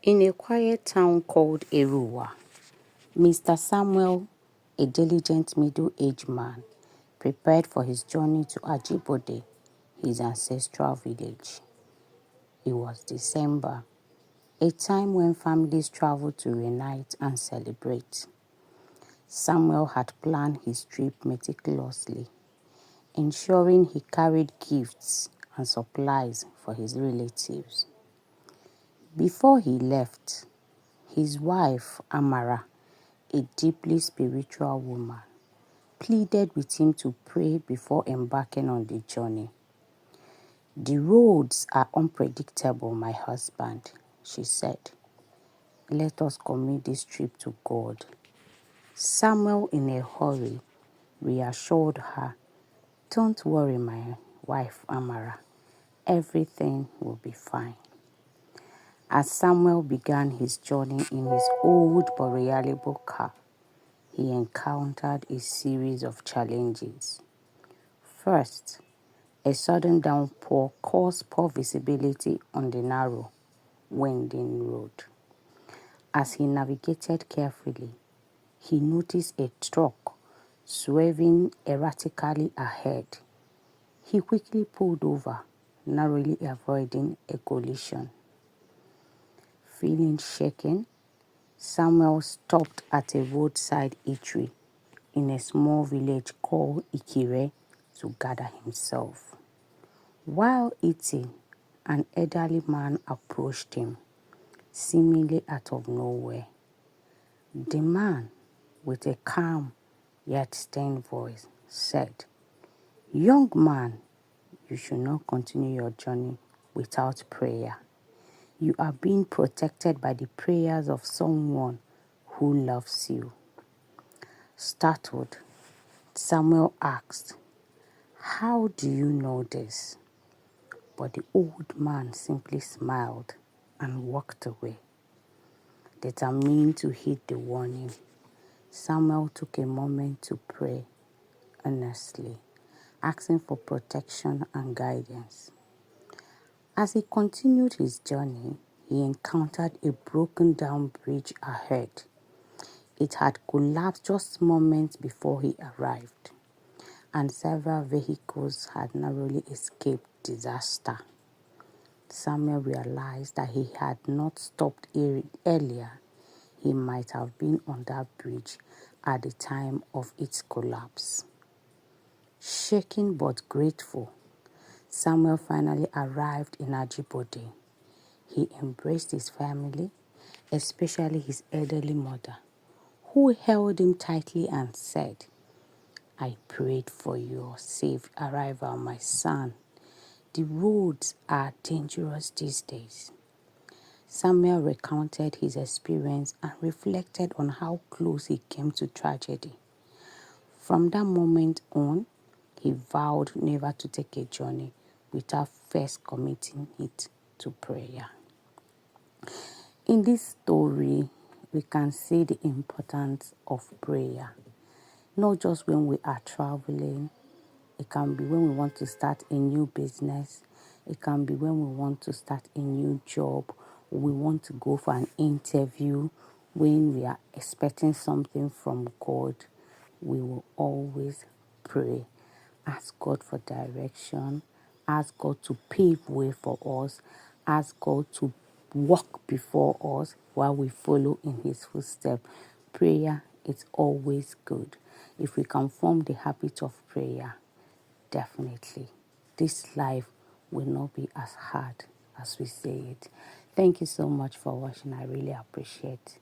In a quiet town called Eruwa, Mr. Samuel, a diligent middle-aged man, prepared for his journey to Ajibode, his ancestral village. It was December, a time when families travel to reunite and celebrate. Samuel had planned his trip meticulously, ensuring he carried gifts and supplies for his relatives. Before he left, his wife, Amara, a deeply spiritual woman, pleaded with him to pray before embarking on the journey. "The roads are unpredictable, my husband," she said. "Let us commit this trip to God." Samuel, in a hurry, reassured her, "Don't worry, my wife Amara. Everything will be fine." As Samuel began his journey in his old but reliable car, he encountered a series of challenges. First, a sudden downpour caused poor visibility on the narrow, winding road. As he navigated carefully, he noticed a truck swerving erratically ahead. He quickly pulled over, narrowly avoiding a collision. Feeling shaken, Samuel stopped at a roadside eatery in a small village called Ikire to gather himself. While eating, an elderly man approached him, seemingly out of nowhere. The man, with a calm yet stern voice, said, "Young man, you should not continue your journey without prayer. You are being protected by the prayers of someone who loves you." Startled, Samuel asked, "How do you know this?" But the old man simply smiled and walked away. Determined to heed the warning, Samuel took a moment to pray earnestly, asking for protection and guidance. As he continued his journey, he encountered a broken down bridge ahead. It had collapsed just moments before he arrived, and several vehicles had narrowly escaped disaster. Samuel realized that he had not stopped earlier. He might have been on that bridge at the time of its collapse. Shaken but grateful, Samuel finally arrived in Ajibode. He embraced his family, especially his elderly mother, who held him tightly and said, "I prayed for your safe arrival, my son. The roads are dangerous these days." Samuel recounted his experience and reflected on how close he came to tragedy. From that moment on, he vowed never to take a journey without first committing it to prayer. In this story, we can see the importance of prayer, not just when we are traveling. It can be when we want to start a new business. It can be when we want to start a new job. We want to go for an interview. When we are expecting something from God, we will always pray. Ask God for direction. Ask God to pave way for us. Ask God to walk before us while we follow in His footsteps. Prayer is always good. If we can form the habit of prayer, definitely this life will not be as hard as we say it. Thank you so much for watching. I really appreciate